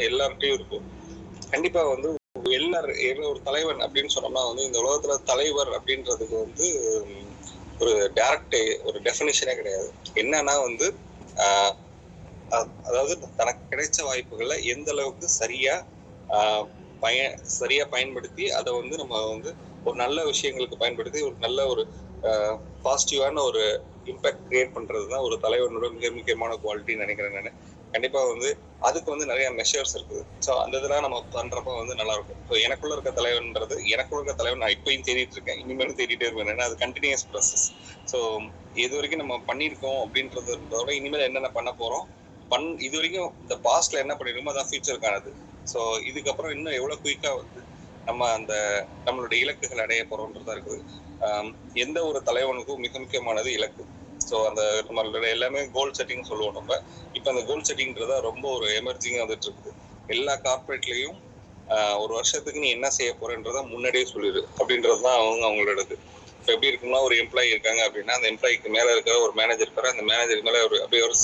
எல்லார்ட்டையும் இருக்கும். கண்டிப்பா வந்து எல்லாரும் ஒரு தலைவன் அப்படின்னு சொன்னோம்னா வந்து இந்த உலகத்துல தலைவர் அப்படின்றதுக்கு வந்து ஒரு டைரக்ட் ஒரு டெஃபினிஷனே கிடையாது. என்னன்னா வந்து ஆஹ் அதாவது தனக்கு கிடைச்ச வாய்ப்புகளை எந்த அளவுக்கு ஆஹ் சரியா பயன்படுத்தி அதை வந்து நம்ம வந்து ஒரு நல்ல விஷயங்களுக்கு பயன்படுத்தி ஒரு நல்ல ஒரு பாசிட்டிவான ஒரு இம்பாக்ட் கிரியேட் பண்றதுதான் ஒரு தலைவனோட மிக முக்கியமான குவாலிட்டின்னு நினைக்கிறேன் நான். கண்டிப்பா வந்து அதுக்கு வந்து நிறைய மெஷர்ஸ் இருக்குது. ஸோ அந்த இதெல்லாம் நம்ம பண்றப்ப வந்து நல்லா இருக்கும். ஸோ எனக்குள்ள இருக்க தலைவன் நான் இப்பயும் தேடிட்டு இருக்கேன், இனிமேலும் தேடிட்டே இருப்பேன். ஏன்னா அது கண்டினியூஸ் ப்ராசஸ். ஸோ இது வரைக்கும் நம்ம பண்ணியிருக்கோம் அப்படின்றத இனிமேல் என்னென்ன பண்ண போறோம், இது வரைக்கும் இந்த பாஸ்ட்ல என்ன பண்ணிருக்கோமோ அதான் ஃபியூச்சருக்கானது. ஸோ இதுக்கப்புறம் இன்னும் எவ்வளவு குயிக்கா வந்து நம்ம நம்மளுடைய இலக்குகள் அடைய போறோம்ன்றதா இருக்குது. எந்த ஒரு தலைவனுக்கும் மிக முக்கியமானது இலக்கு. ஸோ அந்த நம்மளோட எல்லாமே கோல் செட்டிங் சொல்லுவோம் நம்ம. இப்போ அந்த கோல் செட்டிங்கிறதா ரொம்ப ஒரு எமர்ஜிங்கா வந்துட்டு இருக்குது. எல்லா கார்பரேட்லயும் ஒரு வருஷத்துக்கு நீ என்ன செய்ய போறன்றத முன்னாடியே சொல்லிடு அப்படின்றதுதான் அவங்களோடது. இப்போ எப்படி இருக்குன்னா, ஒரு எம்ப்ளாயி இருக்காங்க அப்படின்னா அந்த எம்ப்ளாய்க்கு மேல இருக்கிற ஒரு மேனேஜர் இருப்பாரு, அந்த மேனேஜருக்கு மேல அப்படியே ஒரு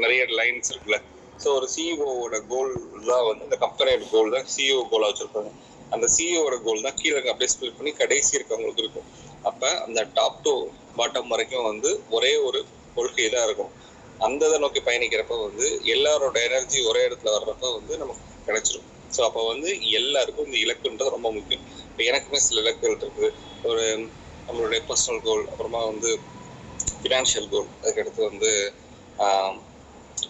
நிறைய லைன்ஸ் இருக்குல்ல. ஸோ ஒரு சிஇஓட கோல் தான் வந்து இந்த கம்பெனியோட கோல் தான் சிஇஓ கோலா வச்சிருப்பாங்க. அந்த சிஇஓட கோல் தான் கீழே அப்படியே ஸ்பிளிட் பண்ணி கடைசி இருக்கவங்களுக்கு இருக்கும். அப்ப அந்த டாப் டு பாட்டம் வரைக்கும் வந்து ஒரே ஒரு கொள்கை தான் இருக்கும். அந்த இதை நோக்கி பயணிக்கிறப்ப வந்து எல்லாரோட எனர்ஜி ஒரே இடத்துல வர்றப்ப வந்து நமக்கு கிடைச்சிடும். ஸோ அப்போ வந்து எல்லாருக்கும் இந்த இலக்குன்றது ரொம்ப முக்கியம். இப்போ எனக்குமே சில இலக்குகள் இருக்குது. ஒரு நம்மளுடைய பர்சனல் கோல், அப்புறமா வந்து ஃபினான்ஷியல் கோல், அதுக்கடுத்து வந்து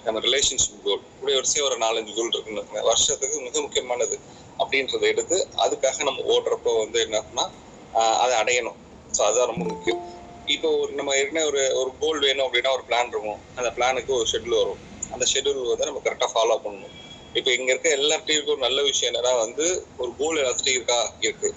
நம்ம ரிலேஷன்ஷிப் கோல், இப்படி ஒரு 4-5 கோல் இருக்குன்னு வருஷத்துக்கு மிக முக்கியமானது அப்படின்றத எடுத்து அதுக்காக நம்ம ஓடுறப்போ வந்து என்னன்னா அதை அடையணும். ஸோ அதுதான் ரொம்ப முக்கியம். இப்போ நம்ம ஏற்கனவே ஒரு கோல் வேணும் அப்படின்னா ஒரு பிளான் இருக்கும். அந்த பிளானுக்கு ஒரு ஷெட்யூல் வரும். அந்த ஷெட்யூல் வந்து நம்ம கரெக்டாக ஃபாலோ பண்ணணும். இப்போ இங்க இருக்க எல்லார்ட்டையும் ஒரு நல்ல விஷயம் என்னன்னா வந்து ஒரு கோல் எல்லாத்துட்டையும் இருக்கு.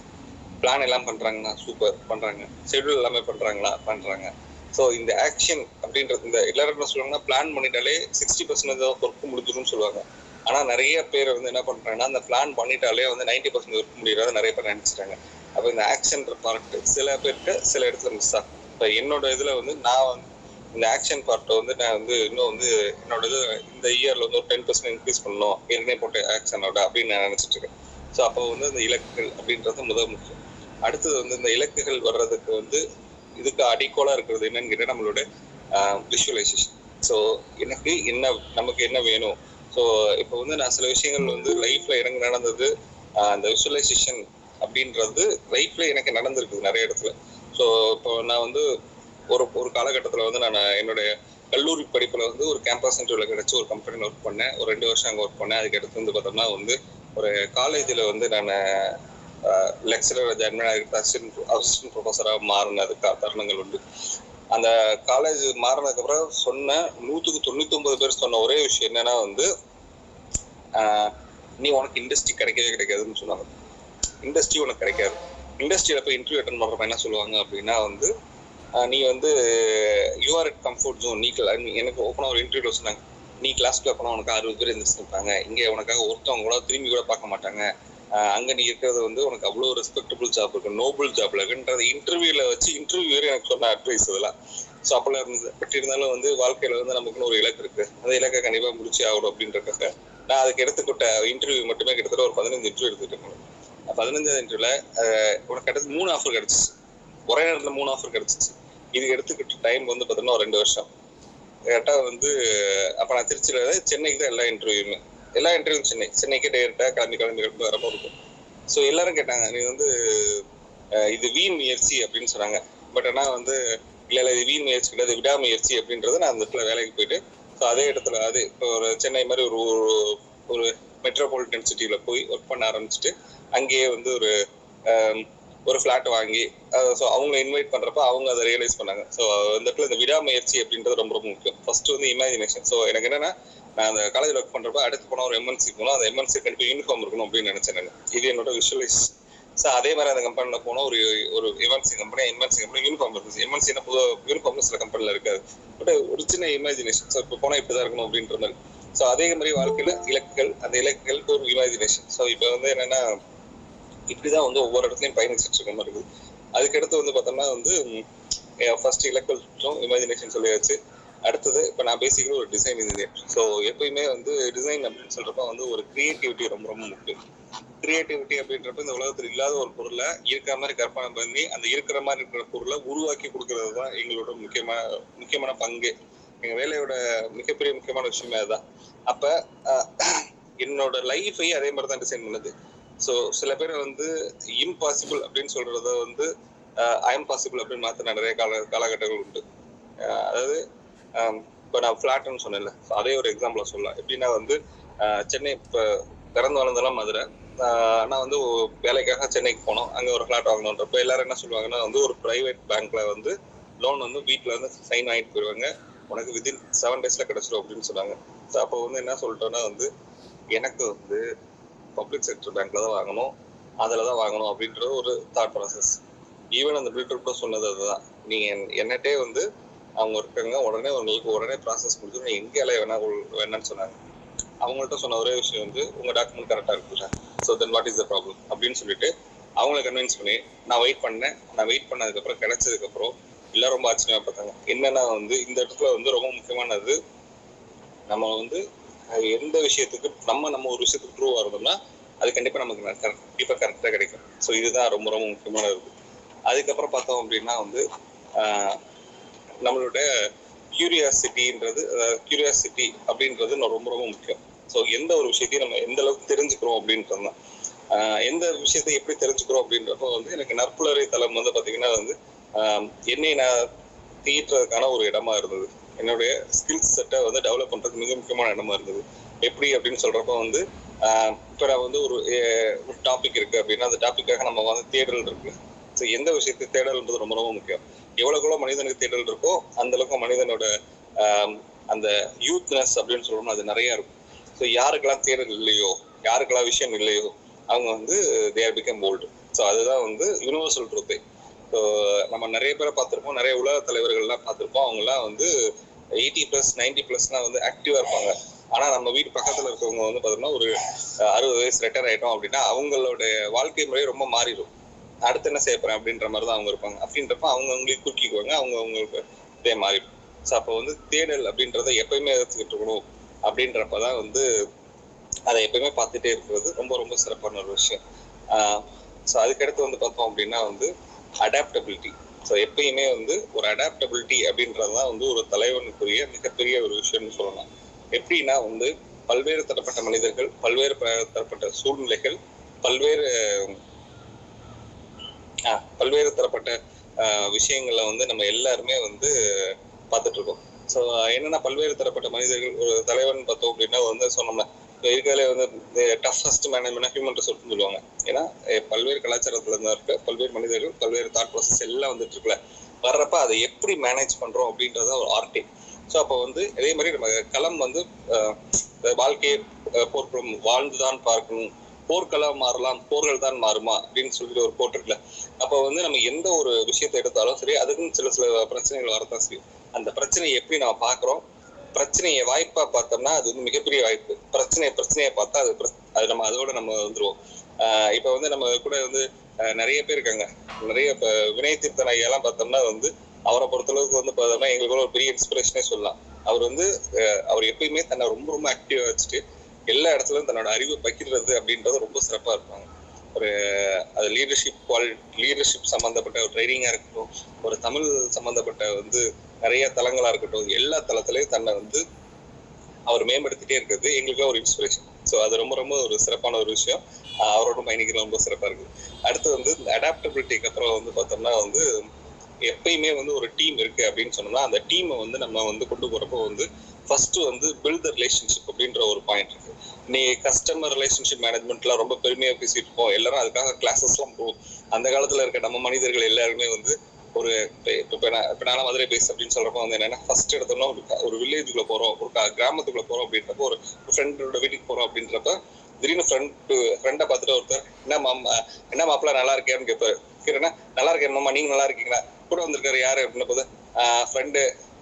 பிளான் எல்லாம் பண்றாங்கன்னா சூப்பர் பண்றாங்க, ஷெட்யூல் எல்லாமே பண்றாங்க. ஸோ இந்த ஆக்ஷன் அப்படின்றது இந்த எல்லாரும் என்ன சொல்லுவாங்கன்னா, பிளான் பண்ணிட்டாலே 60% ஒர்க் முடிஞ்சிடும்னு சொல்லுவாங்க. ஆனா நிறைய பேர் வந்து என்ன பண்றாங்கன்னா, அந்த பிளான் பண்ணிட்டாலே வந்து 90% ஒர்க் முடியாத நிறைய பேர் நினைச்சிட்டாங்க. அப்போ இந்த ஆக்ஷன் பார்ட் சில பேருக்கு சில இடத்துல மிஸ் ஆகும். இப்போ என்னோட இதுல வந்து நான் வந்து இந்த ஆக்ஷன் பார்ட்டை வந்து நான் வந்து இன்னும் வந்து என்னோட இது இந்த இயர்ல வந்து ஒரு 10% இன்க்ரீஸ் பண்ணணும் ஏற்கனவே போட்ட ஆக்ஷனோட அப்படின்னு நான் நினைச்சிட்டு இருக்கேன். ஸோ அப்போ வந்து இந்த இலக்குகள் அப்படின்றது முதல் முக்கியம். அடுத்தது வந்து இந்த இலக்குகள் வர்றதுக்கு வந்து இதுக்கு அடிக்கோலா இருக்கிறது என்னன்னு கேட்டால் நம்மளோட விஷுவலைசேஷன். ஸோ நமக்கு என்ன வேணும். ஸோ இப்போ வந்து நான் சில விஷயங்கள் வந்து லைஃப்ல எனக்கு நடந்தது, அந்த விஷுவலைசேஷன் அப்படின்றது லைஃப்ல எனக்கு நடந்திருக்குது நிறைய இடத்துல. ஸோ இப்போ நான் வந்து ஒரு காலகட்டத்தில் வந்து நான் என்னுடைய கல்லூரி படிப்புல வந்து ஒரு கேம்பஸ் இன்டர்வியூல கிடைச்சி ஒரு கம்பெனியில் ஒர்க் பண்ணேன். ஒரு 2 வருஷம் அங்கே ஒர்க் பண்ணேன். அதுக்கு அடுத்து வந்து பார்த்தோம்னா வந்து ஒரு காலேஜில் வந்து நான் லெக்சரர் அசிஸ்டன்ட் ப்ரொஃபஸராக மாறினதுக்கு தருணங்கள் உண்டு. அந்த காலேஜ் மாறினதுக்கு அப்புறம் சொன்ன 100-99 பேர் சொன்ன ஒரே விஷயம் என்னன்னா வந்து நீ உனக்கு இண்டஸ்ட்ரி கிடைக்காதுன்னு சொன்னாங்க. இண்டஸ்ட்ரி உனக்கு கிடைக்காது. இண்டஸ்ட்ரியில போய் இன்டர்வியூ அட்டன் பண்றப்ப என்ன சொல்லுவாங்க அப்படின்னா வந்து நீ வந்து யூஆர் அட் கம்ஃபர்ட் ஜோன். எனக்கு ஓப்பனா ஒரு இன்டர்வியூல சொன்னாங்க, நீ கிளாஸ்க்கு போனா உனக்கு 60 பேர் இருப்பாங்க, இங்க உனக்காக ஒருத்தவங்க கூட திரும்பி கூட பார்க்க மாட்டாங்க, அங்க நீ இருக்கிறது வந்து உனக்கு அவ்வளோ ரெஸ்பெக்டபுள் ஜாப் இருக்கு, நோபல் ஜாப்ல இருக்குன்றது இன்டர்வியூல வச்சு இன்டர்வியூ எனக்கு சொன்ன அட்வைஸ் இதெல்லாம். ஸோ அப்பெல்லாம் இருந்தது. பட் இருந்தாலும் வந்து வாழ்க்கையில வந்து நமக்குன்னு ஒரு இலக்கு இருக்கு, அந்த இலக்கை கண்டிப்பா முடிச்சு ஆகணும் அப்படின்றக்காக நான் அதுக்கு எடுத்துக்கிட்ட இன்டர்வியூ மட்டுமே கிட்டத்தட்ட ஒரு 15 இன்டர்வியூ எடுத்துக்கிட்டேன். 15வது இன்டர்வியூல உனக்கு கிடைச்சது 3 ஆஃபர் கிடைச்சிச்சு. ஒரே நேரத்துல 3 ஆஃபர் கிடைச்சிச்சு. இது எடுத்துக்கிட்ட டைம் வந்து பார்த்தோம்னா 2 வருஷம். கரெக்டா வந்து அப்ப நான் திருச்சியில சென்னைக்கு தான் எல்லா இன்டர்வியூ சென்னைக்கே டேரக்டா கிளம்பி வரப்போ இருக்கும். ஸோ எல்லாரும் கேட்டாங்க, நீ வந்து இது வீண் முயற்சி அப்படின்னு சொன்னாங்க. பட் ஆனால் வந்து இல்லை இது வீண் முயற்சி கிடையாது, விடாமுயற்சி அப்படின்றது நான் அந்த இடத்துல வேலைக்கு போயிட்டு ஸோ அதே இடத்துல இப்போ ஒரு சென்னை மாதிரி ஒரு மெட்ரோபாலிட்டன் சிட்டியில போய் ஒர்க் பண்ண ஆரம்பிச்சுட்டு அங்கேயே வந்து ஒரு ஃபிளாட் வாங்கி ஸோ அவங்க இன்வைட் பண்றப்ப அவங்க அதை ரியலைஸ் பண்ணாங்க. ஸோ அந்த இடத்துல இந்த விடாமுயற்சி அப்படின்றது ரொம்ப ரொம்ப முக்கியம். ஃபர்ஸ்ட் வந்து இமேஜினேஷன். ஸோ எனக்கு என்னன்னா, நான் அந்த காலேஜில் ஒர்க் பண்றப்ப அடுத்து போனால் ஒரு எம்என்சி போனோம், அந்த எம்என்சி கண்டிப்பாக யூனிஃபார்ம் இருக்கணும் அப்படின்னு நினைச்சேன் நான். இது என்னோட விஷுவலைஸ். ஸோ அதே மாதிரி அந்த கம்பெனியில் போனால் ஒரு எம்என்சி கம்பெனி யூனிஃபார்ம் இருந்துச்சு. எம்என்சினா யூனிஃபார்ம் சில கம்பெனியில் இருக்காது. பட் ஒரு சின்ன இமேஜினேஷன். ஸோ இப்போ போனால் இப்படிதான் இருக்கணும் அப்படின்ற மாதிரி. ஸோ அதே மாதிரி வாழ்க்கையில அந்த இலக்குகளுக்கு ஒரு இமேஜினேஷன். ஸோ இப்போ வந்து என்னன்னா, இப்படிதான் வந்து ஒவ்வொரு இடத்துலையும் பயணிச்சுட்டு இருக்க மாதிரி இருக்குது. அதுக்கடுத்து வந்து பார்த்தோம்னா வந்து ஃபர்ஸ்ட் இலக்குகள் இமேஜினேஷன் சொல்லியாச்சு. அடுத்தது இப்போ நான் பேசிக்கலி ஒரு டிசைன் இன்ஜினியர். ஸோ எப்பயுமே வந்து டிசைன் அப்படின்னு சொல்றப்ப வந்து ஒரு கிரியேட்டிவிட்டி ரொம்ப ரொம்ப முக்கியம். கிரியேட்டிவிட்டி அப்படின்றப்ப இந்த உலகத்தில் இல்லாத ஒரு பொருளை இருக்கிற மாதிரி கற்பனை பண்ணி அந்த இருக்கிற மாதிரி இருக்கிற பொருளை உருவாக்கி கொடுக்கறது தான் எங்களோட முக்கியமான பங்கு. எங்க வேலையோட மிகப்பெரிய முக்கியமான விஷயமே அதுதான். அப்ப என்னோட லைஃபையே அதே மாதிரி தான் டிசைன் பண்ணுது. ஸோ சில பேர் வந்து இம்பாசிபிள் அப்படின்னு சொல்றத வந்து ஐஎம் பாசிபிள் அப்படின்னு மாத்தின நிறைய காலகட்டங்கள் உண்டு. அதாவது இப்போ நான் ஃப்ளாட்னு சொன்னேன்ல, அதே ஒரு எக்ஸாம்பிளா சொல்லலாம். எப்படின்னா வந்து சென்னை இப்போ பிறந்து வளர்ந்தெல்லாம் மதுரை. நான் வந்து வேலைக்காக சென்னைக்கு போனோம். அங்கே ஒரு ஃப்ளாட் வாங்கணுன்றப்ப எல்லாரும் என்ன சொல்லுவாங்கன்னா வந்து ஒரு ப்ரைவேட் பேங்க்ல வந்து லோன் வந்து வீட்டில் வந்து சைன் ஆகிட்டு போயிடுவாங்க, உனக்கு வித்தின் 7 days கிடைச்சிடும் அப்படின்னு சொன்னாங்க. ஸோ அப்போ வந்து என்ன சொல்லிட்டோன்னா வந்து எனக்கு வந்து பப்ளிக் செக்டர் பேங்க்ல தான் வாங்கணும், அதில் தான் வாங்கணும் அப்படின்ற ஒரு தாட் ப்ராசஸ். ஈவன் அந்த பில்டர் கூட சொன்னது அதுதான். நீங்கள் என்னட்டே வந்து அவங்க இருக்காங்க, உடனே ப்ராசஸ் முடிச்சு எங்கே இலைய வேணான்னு சொன்னாங்க. அவங்கள்ட்ட சொன்ன ஒரே விஷயம் வந்து உங்கள் டாக்குமெண்ட் கரெக்டாக இருக்குல்ல, so then what is the problem அப்படின்னு சொல்லிட்டு அவங்கள கன்வின்ஸ் பண்ணி நான் வெயிட் பண்ணதுக்கப்புறம் கிடைச்சதுக்கப்புறம் எல்லாம் ரொம்ப ஆச்சரியமா பார்த்தாங்க. என்னன்னா வந்து இந்த இடத்துல வந்து ரொம்ப முக்கியமானது, நம்ம வந்து எந்த விஷயத்துக்கு நம்ம ஒரு விஷயத்துக்கு ட்ரூவாக இருந்தோம்னா அது கண்டிப்பாக நமக்கு கரெக்டாக கிடைக்கும். ஸோ இதுதான் ரொம்ப ரொம்ப முக்கியமானது. அதுக்கப்புறம் பார்த்தோம் அப்படின்னா வந்து நம்மளோட கியூரியாசிட்டி அப்படின்றது ரொம்ப ரொம்ப முக்கியம். ஸோ எந்த ஒரு விஷயத்தையும் நம்ம எந்த அளவுக்கு தெரிஞ்சுக்கிறோம் அப்படின்றது தான். எந்த விஷயத்தை எப்படி தெரிஞ்சுக்கிறோம் அப்படின்றப்போ வந்து எனக்கு நற்புலரை தளம் வந்து பார்த்தீங்கன்னா வந்து என்னை நான் தீட்டுறதுக்கான ஒரு இடமா இருந்தது. என்னுடைய ஸ்கில்ஸ் செட்டை வந்து டெவலப் பண்ணுறதுக்கு மிக முக்கியமான இடமா இருந்தது. எப்படி அப்படின்னு சொல்கிறப்ப வந்து இப்போ நான் வந்து ஒரு டாபிக் இருக்குது அப்படின்னா அந்த டாப்பிக்காக நம்ம வந்து தேடல் இருக்கு. ஸோ எந்த விஷயத்தை தேடல்ன்றது ரொம்ப ரொம்ப முக்கியம். எவ்வளோக்குள்ள மனிதனுக்கு தேடல் இருக்கோ அந்த அளவுக்கு மனிதனோட அந்த யூத்னஸ் அப்படின்னு சொல்லணும் அது நிறைய இருக்கும். ஸோ யாருக்கெல்லாம் தேடல் இல்லையோ, யாருக்கெல்லாம் விஷயம் இல்லையோ அவங்க வந்து they are become bold. So அதுதான் வந்து யூனிவர்சல் ட்ரூத்தே. ஸோ நம்ம நிறைய பேரை பார்த்துருப்போம், நிறைய உலக தலைவர்கள்லாம் பார்த்துருப்போம். அவங்கெல்லாம் வந்து 80+ 90+லாம் வந்து ஆக்டிவாக இருப்பாங்க. ஆனால் நம்ம வீட்டு பக்கத்தில் இருக்கவங்க வந்து பார்த்தோம்னா ஒரு 60 வயசு ரிட்டையர் ஆகிட்டோம் அப்படின்னா அவங்களோட வாழ்க்கை முறை ரொம்ப மாறிடும். அடுத்து என்ன செய்ய போறேன் அப்படின்ற மாதிரி தான் அவங்க இருப்பாங்க. அப்படின்றப்ப அவங்களுக்கு குறுக்கிக்குவாங்க, அவங்களுக்கு இதே மாறிடும். ஸோ அப்போ வந்து தேடல் அப்படின்றத எப்பயுமே எடுத்துக்கிட்டு இருக்கணும். அப்படின்றப்பதான் வந்து அதை எப்பயுமே பார்த்துட்டே இருக்கிறது ரொம்ப ரொம்ப சிறப்பான ஒரு விஷயம். ஸோ அதுக்கடுத்து வந்து பார்த்தோம் அப்படின்னா வந்து அடாப்டபிலிட்டி. ஸோ எப்பயுமே வந்து ஒரு அடாப்டபிலிட்டி அப்படின்றதுதான் வந்து ஒரு தலைவனுக்குரிய மிகப்பெரிய ஒரு விஷயம்னு சொல்லலாம். எப்படின்னா வந்து பல்வேறு தரப்பட்ட மனிதர்கள், பல்வேறு தரப்பட்ட சூழ்நிலைகள், பல்வேறு தரப்பட்ட விஷயங்கள்ல வந்து நம்ம எல்லாருமே வந்து பார்த்துட்டு இருக்கோம். ஸோ என்னன்னா பல்வேறு தரப்பட்ட மனிதர்கள் ஒரு தலைவன் பார்த்தோம் அப்படின்னா வந்து சொன்னோம்னா இருக்கிறதுலே வந்து டஃபஸ்ட் மேனேஜ்மெண்ட் ஹியூமன் ரிசோர்ஸ்னு சொல்லுவாங்க. ஏன்னா பல்வேறு கலாச்சாரத்துல இருந்தா இருக்க பல்வேறு மனிதர்கள், பல்வேறு தாட் ப்ராசஸ் எல்லாம் வந்துட்டு இருக்குல்ல, வர்றப்ப அதை எப்படி மேனேஜ் பண்றோம் அப்படின்றத ஒரு ஆர்டே. ஸோ அப்போ வந்து அதே மாதிரி நம்ம களம் வந்து வாழ்க்கையை போர்க்களம் வாழ்ந்துதான் பார்க்கணும், போர்க்களம் மாறலாம் போர்கள் தான் மாறுமா அப்படின்னு சொல்லிட்டு ஒரு கோட் இருக்குல்ல. அப்போ வந்து நம்ம எந்த ஒரு விஷயத்தை எடுத்தாலும் சரி அதுக்குன்னு சில பிரச்சனைகள் வரத்தான் செய்யும். அந்த பிரச்சனையை எப்படி நம்ம பார்க்குறோம், பிரச்சனையை வாய்ப்பா பார்த்தோம்னா அது வந்து மிகப்பெரிய வாய்ப்பு. பிரச்சனையை பார்த்தா அது நம்ம அதோட நம்ம வந்துருவோம். இப்போ வந்து நம்ம கூட வந்து நிறைய பேர் இருக்காங்க. நிறைய இப்போ வினய் தீர்த்தன் ஐயாலாம் பார்த்தோம்னா வந்து அவரை பொறுத்தளவுக்கு வந்து பார்த்தோம்னா எங்களுக்கு ஒரு பெரிய இன்ஸ்பிரேஷனே சொல்லலாம். அவர் எப்பயுமே தன்னை ரொம்ப ரொம்ப ஆக்டிவா வச்சுட்டு எல்லா இடத்துலயும் தன்னோட அறிவை பகிர்றது அப்படின்றது ரொம்ப சிறப்பா இருப்பாங்க. ஒரு அது லீடர்ஷிப் சம்பந்தப்பட்ட ஒரு ட்ரைனிங்கா இருக்கட்டும், ஒரு தமிழ் சம்பந்தப்பட்ட வந்து நிறைய தளங்களா இருக்கட்டும், எல்லா தளத்திலையும் தன்னை வந்து அவர் மேம்படுத்திட்டே இருக்கிறது எங்களுக்கு ஒரு இன்ஸ்பிரேஷன். ஸோ அது ரொம்ப ரொம்ப ஒரு சிறப்பான ஒரு விஷயம். அவரோட பயணிகள் ரொம்ப சிறப்பா இருக்குது. அடுத்து வந்து இந்த அடாப்டபிலிட்டிக்கு அப்புறம் வந்து பார்த்தோம்னா வந்து எப்பயுமே வந்து ஒரு டீம் இருக்கு அப்படின்னு சொன்னோம்னா அந்த டீமை வந்து நம்ம வந்து கொண்டு போறப்போ வந்து ஃபர்ஸ்ட் வந்து பில்ட் த ரிலேஷன்ஷிப் அப்படின்ற ஒரு பாயிண்ட் இருக்கு. நீ கஸ்டமர் ரிலேஷன்ஷிப் மேனேஜ்மெண்ட்லாம் ரொம்ப பெருமையா பேசிட்டு இருக்கோம், எல்லாரும் அதுக்காக கிளாஸஸ்லாம் போகும். அந்த காலத்துல இருக்க நம்ம மனிதர்கள் எல்லாருமே வந்து ஒரு இப்போ நான் மதுரை பேஸ் அப்படின்னு சொல்றப்போ வந்து என்னன்னா ஃபர்ஸ்ட் எடுத்தோம்னா ஒரு வில்லேஜுக்குள்ள போறோம், ஒரு கிராமத்துக்குள்ள போறோம் அப்படின்றப்போ ஒரு ஃப்ரெண்டோட வீட்டுக்கு போறோம் அப்படின்றப்ப திடீர்னு ஃப்ரெண்டை பார்த்துட்டு ஒருத்தர் என்ன மாப்பிள்ள நல்லா இருக்கேன்னு கேட்பாரு. கேட்டேன்னா நல்லா இருக்கேன் மாமா, நீங்க நல்லா இருக்கீங்களா, கூட வந்திருக்காரு யாரு அப்படின்ன போது ஃப்ரெண்டு,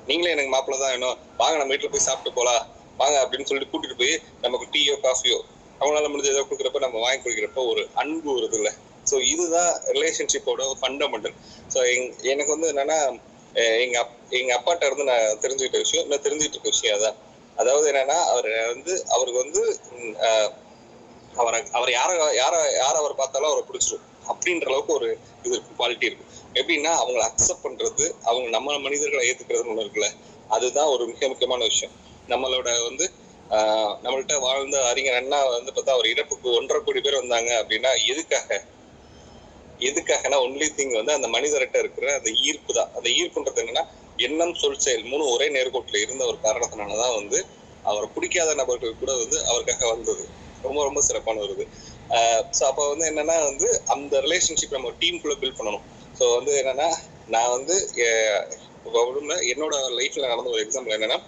நீங்களே எனக்கு மாப்பிள்ள தான் வேணும், வாங்க நம்ம வீட்டுல போய் சாப்பிட்டு போலாம் வாங்க அப்படின்னு சொல்லிட்டு கூட்டிட்டு போய் நமக்கு டீயோ காஃபியோ அவங்களால முடிஞ்ச ஏதோ கொடுக்குறப்ப நம்ம வாங்கி குடிக்கிறப்ப ஒரு அன்பு வருது இல்லை. ஸோ இதுதான் ரிலேஷன்ஷிப்போட ஃபண்டமெண்டல். ஸோ எனக்கு வந்து என்னன்னா எங்க அப்பாட்ட இருந்து நான் தெரிஞ்சுக்கிட்ட விஷயம், இன்னும் தெரிஞ்சுக்கிட்டு இருக்க விஷயம் அதான். அதாவது என்னன்னா, அவருக்கு வந்து அவர் யார அவர் பார்த்தாலும் அவரை பிடிச்சிரும் அப்படின்ற அளவுக்கு ஒரு இது இருக்கும், குவாலிட்டி இருக்கும். எப்படின்னா அவங்களை அக்செப்ட் பண்றது, அவங்க நம்ம மனிதர்களை ஏத்துக்கிறதுன்னு ஒண்ணு இருக்குல்ல, அதுதான் ஒரு மிக முக்கியமான விஷயம். நம்மளோட வந்து நம்மள்கிட்ட வாழ்ந்த அறிஞர் அண்ணா வந்து பார்த்தா அவர் இறப்புக்கு 1.5 கோடி பேர் வந்தாங்க அப்படின்னா எதுக்காகனா ஒன்லி திங் வந்து அந்த மனிதர்கிட்ட இருக்கிற அந்த ஈர்ப்பு தான். அந்த ஈர்ப்புன்றது என்னன்னா, எண்ணம் சொல் செயல் 3 ஒரே நேர்கோட்டில் இருந்த ஒரு காரணத்தினாலதான் வந்து அவரை பிடிக்காத நபர்கள் கூட வந்து அவருக்காக வந்தது. ரொம்ப ரொம்ப சிறப்பான வருது. ஸோ அப்போ வந்து என்னன்னா வந்து அந்த ரிலேஷன்ஷிப் நம்ம டீமுக்குள்ள பில்ட் பண்ணணும். ஸோ வந்து என்னன்னா, நான் வந்து என்னோட லைஃப்ல நடந்த ஒரு எக்ஸாம்பிள் என்னன்னா,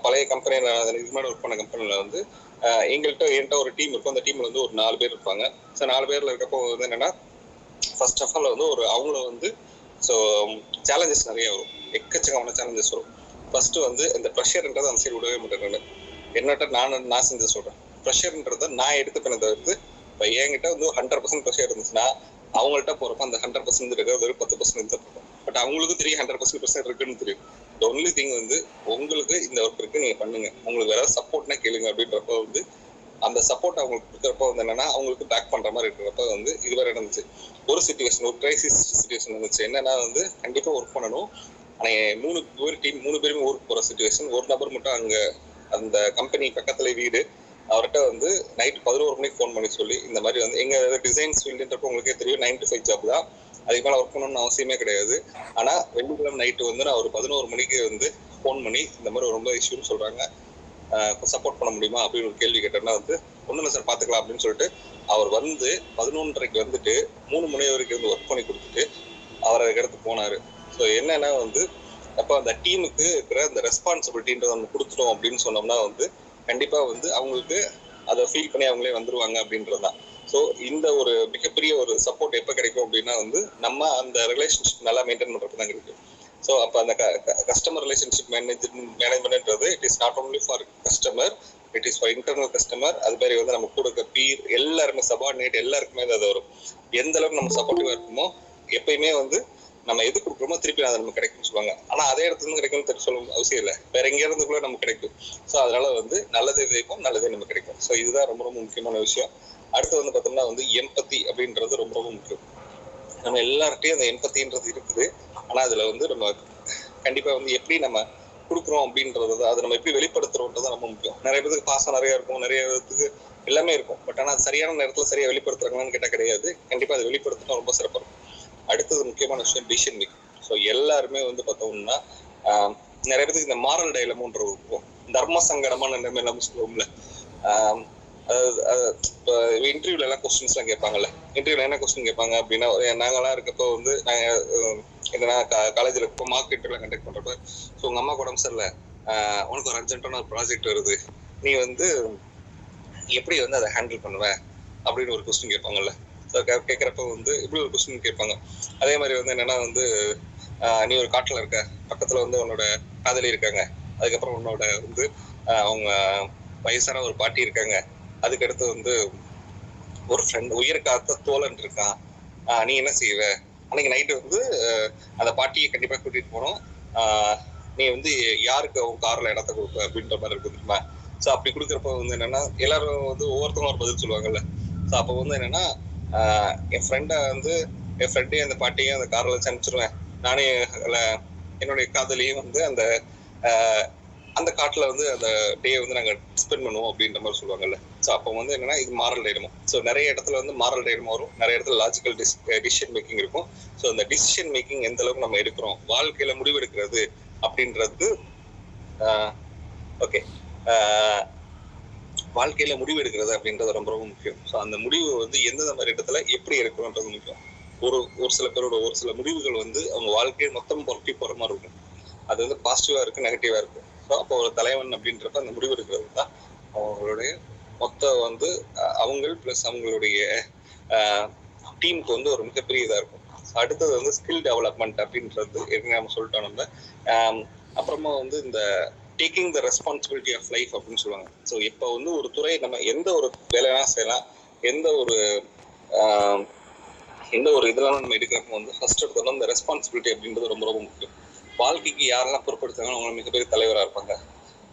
பழைய கம்பெனியில இதுக்கு முன்னாடி ஒர்க் பண்ண கம்பெனில வந்து என்கிட்ட ஒரு டீம் இருக்கும். அந்த டீம்ல வந்து ஒரு 4 பேர் இருப்பாங்க. ஸோ 4 பேர்ல இருக்கப்போ வந்து என்னன்னா, ஃபர்ஸ்ட் ஆஃப் ஆல் வந்து அவங்கள வந்து ஸோ சேலஞ்சஸ் நிறைய வரும், எக்கச்சக்கமான சேலஞ்சஸ் வரும். ஃபர்ஸ்ட் வந்து இந்த ப்ரெஷர்ன்றது அந்த சைடு விடவே மாட்டேன். என்னட்ட நான் செஞ்சு சொல்றேன், ப்ரெஷர்ன்றத நான் எடுத்துப்பேனே தவிர்த்து, இப்போ என்கிட்ட வந்து 100% ப்ரெஷர் இருந்துச்சுன்னா அவங்கள்ட்ட போறப்ப அந்த 100% இருக்கிறது ஒரு 10% இருக்கும். பட் அவங்களுக்கு தெரியும் 100% ப்ரெஷர் இருக்குன்னு தெரியும். ஒன்லி திங் வந்து உங்களுக்கு இந்த ஒர்க் இருக்கு, நீங்க பண்ணுங்க, உங்களுக்கு வேற சப்போர்ட்னா கேளுங்க அப்படின்றப்ப வந்து அந்த சப்போர்ட் அவங்களுக்கு கொடுக்குறப்ப வந்து என்னன்னா அவங்களுக்கு பேக் பண்ற மாதிரி இருக்கிறப்ப வந்து இதுவரை நடந்துச்சு. ஒரு சிச்சுவேஷன், ஒரு கிரைசிஸ் சிச்சுவேஷன் இருந்துச்சு. என்னன்னா வந்து கண்டிப்பா ஒர்க் பண்ணணும், ஆனா 3 பேருமே ஊருக்கு போற சிச்சுவேஷன். ஒரு நபர் மட்டும் அங்க அந்த கம்பெனி பக்கத்துல வீடு, அவர்கிட்ட வந்து நைட் 11 மணிக்கு ஃபோன் பண்ணி சொல்லி இந்த மாதிரி வந்து எங்க டிசைன்ஸ் ஃபீல்டுன்றப்ப உங்களுக்கே தெரியும் 9 to 5 ஜாப் தான், அதுக்கு மேலே ஒர்க் பண்ணணும்னு அவசியமே கிடையாது. ஆனா வெள்ளிக்கிழமை நைட்டு வந்து நான் ஒரு 11 மணிக்கு வந்து ஃபோன் பண்ணி இந்த மாதிரி ரொம்ப இஷ்யூன்னு சொல்றாங்க, சப்போர்ட் பண்ண முடியுமா அப்படின்னு ஒரு கேள்வி கேட்டேன்னா வந்து ஒன்றும் இல்லை சார் பார்த்துக்கலாம் அப்படின்னு சொல்லிட்டு அவர் வந்து 11:30க்கு வந்துட்டு 3 மணி வரைக்கும் வந்து ஒர்க் பண்ணி கொடுத்துட்டு அவர் அதுக்கு இடத்துக்கு போனாரு. ஸோ என்னன்னா வந்து அப்போ அந்த டீமுக்கு இருக்கிற அந்த ரெஸ்பான்சிபிலிட்டின்றத நம்ம கொடுத்துட்டோம் அப்படின்னு சொன்னோம்னா வந்து கண்டிப்பா வந்து அவங்களுக்கு அதை ஃபீல் பண்ணி அவங்களே வந்துருவாங்க அப்படின்றதுதான். ஸோ இந்த ஒரு மிகப்பெரிய ஒரு சப்போர்ட் எப்போ கிடைக்கும் அப்படின்னா வந்து நம்ம அந்த ரிலேஷன்ஷிப் நல்லா மெயின்டைன் பண்றப்ப தான் கிடைக்கும். ஸோ அப்போ அந்த கஸ்டமர் ரிலேஷன்ஷிப் மேனேஜ்மெண்ட்ன்றது it is not only for customer, it is for internal customer. அது மாதிரி வந்து நம்ம கூட இருக்க பீர் எல்லாருமே, சபார்டினேட் எல்லாருக்குமே அது வரும். எந்த அளவுக்கு நம்ம சப்போர்ட்டிவா இருக்குமோ எப்பயுமே வந்து நம்ம எது கொடுக்குறோமோ திருப்பி அதை நமக்கு கிடைக்கும்னு சொல்லுவாங்க. ஆனா அதே இடத்துல இருந்து கிடைக்கும்னு சொல்ல அவசியம் இல்லை, வேற எங்க இருந்து கூட நமக்கு கிடைக்கும். ஸோ அதனால வந்து நல்லதே விதைப்போம், நல்லதே நமக்கு கிடைக்கும். ஸோ இதுதான் ரொம்ப ரொம்ப முக்கியமான விஷயம். அடுத்து வந்து பார்த்தோம்னா வந்து எம்பத்தி அப்படின்றது ரொம்ப ரொம்ப முக்கியம். நம்ம எல்லார்ட்டையும் அந்த எம்பத்தின்றது இருக்குது. ஆனா அதுல வந்து நம்ம கண்டிப்பா வந்து எப்படி நம்ம கொடுக்குறோம் அப்படின்றது, அதை நம்ம எப்படி வெளிப்படுத்துறோம்ன்றது ரொம்ப முக்கியம். நிறைய பேருக்கு பாசம் நிறைய இருக்கும், நிறைய பேருக்கு எல்லாமே இருக்கும். பட் ஆனா சரியான நேரத்துல சரியா வெளிப்படுத்துறாங்கன்னு கேட்டா கிடையாது. கண்டிப்பா அதை வெளிப்படுத்தினா ரொம்ப சிறப்பா இருக்கும். அடுத்தது முக்கியமான விஷயம் டிசிஷன் மேக்கிங். ஸோ எல்லாருமே வந்து பார்த்தோம்னா நிறைய பேருக்கு இந்த மாரல் டைலமோன்ற இருக்கும், தர்ம சங்கடமான நிலைமை எல்லாம் சொல்லுவோம்ல. இப்போ இன்டர்வியூல எல்லாம் கொஸ்டின்ஸ் எல்லாம் கேட்பாங்கல்ல. இன்டர்வியூல என்ன கொஸ்டின் கேட்பாங்க அப்படின்னா, நாங்கெல்லாம் இருக்கப்போ வந்து நாங்க என்னன்னா காலேஜ்ல இருக்கப்போ மார்க் இன்டர்வியூல கண்டக்ட் பண்றப்ப, ஸோ உங்க அம்மா உடம்பு சரியில்லை, உனக்கு ஒரு அர்ஜென்ட்டான ஒரு ப்ராஜெக்ட் வருது, நீ வந்து எப்படி வந்து அதை ஹேண்டில் பண்ணுவ அப்படின்னு ஒரு கொஸ்டின் கேட்பாங்கல்ல. ஸோ கேட்குறப்ப வந்து இப்படி ஒரு கொஸ்டின் கேட்பாங்க. அதே மாதிரி வந்து என்னன்னா வந்து நீ ஒரு காட்டில் இருக்க, பக்கத்துல வந்து உன்னோட காதலி இருக்காங்க, அதுக்கப்புறம் உன்னோட வந்து அவங்க வயசான ஒரு பாட்டி இருக்காங்க, அதுக்கடுத்து வந்து ஒரு ஃப்ரெண்ட் உயிர் காத்த தோழன் இருக்கான், நீ என்ன செய்வ? அன்னைக்கு நைட்டு வந்து அந்த பாட்டியை கண்டிப்பா கூட்டிட்டு போனோம், நீ வந்து யாருக்கு அவங்க கார்ல இடத்த கொடுப்ப அப்படின்ற மாதிரி இருக்கு தெரியுமா. ஸோ அப்படி கொடுக்குறப்ப வந்து என்னன்னா எல்லாரும் வந்து ஒவ்வொருத்தவங்க ஒரு பதில் சொல்லுவாங்கல்ல. ஸோ அப்போ வந்து என்னன்னா என் ஃப்ரெண்டையும் அந்த பாட்டியும் அந்த கார்ல வச்சு அனுப்பிச்சிருவேன், நானே என்னுடைய காதலியும் வந்து அந்த அந்த காட்டுல வந்து அந்த டே வந்து நாங்க ஸ்பெண்ட் பண்ணுவோம் அப்படின்ற மாதிரி சொல்லுவாங்கல்ல. ஸோ அப்போ வந்து என்னன்னா இது மாரல் டைலமா. ஸோ நிறைய இடத்துல வந்து மாரல் டைலமா வரும், நிறைய இடத்துல லாஜிக்கல் டிசிஷன் மேக்கிங் இருக்கும். ஸோ அந்த டிசிஷன் மேக்கிங் எந்த அளவுக்கு நம்ம எடுக்கிறோம், வாழ்க்கையில முடிவு எடுக்கிறது அப்படின்றது ஓகே வாழ்க்கையில முடிவு எடுக்கிறது அப்படின்றது ரொம்ப ரொம்ப முக்கியம். ஸோ அந்த முடிவு வந்து எந்தெந்த மாதிரி இடத்துல எப்படி எடுக்கணும்ன்றது முக்கியம். ஒரு சில பேரோட ஒரு சில முடிவுகள் வந்து அவங்க வாழ்க்கையை மொத்தம் புரட்டி போற மாதிரி இருக்கும். அது வந்து பாசிட்டிவா இருக்கு, நெகட்டிவா இருக்கு. ஸோ அப்போ ஒரு தலைவன் அப்படின்றப்ப அந்த முடிவு எடுக்கிறது தான் அவங்களுடைய மொத்த வந்து அவங்க பிளஸ் அவங்களுடைய டீமுக்கு வந்து ஒரு மிகப்பெரிய இதா இருக்கும். அடுத்தது வந்து ஸ்கில் டெவலப்மெண்ட் அப்படின்றது ஏற்கனவே நம்ம சொல்லிட்டோம் நம்ம. அப்புறமா வந்து இந்த taking the responsibility of life அப்படின்னு சொல்லுவாங்க. ஸோ இப்போ வந்து ஒரு துறை நம்ம எந்த ஒரு வேலையா செய்யலாம், எந்த ஒரு இதெல்லாம் நம்ம எடுக்கிறப்ப வந்து ஃபர்ஸ்ட் எடுத்தோம்னா இந்த ரெஸ்பான்சிபிலிட்டி அப்படின்றது ரொம்ப ரொம்ப முக்கியம். வாழ்க்கைக்கு யாரெல்லாம் பொறுப்படுத்தாங்களோ அவங்க மிகப்பெரிய தலைவராக இருப்பாங்க.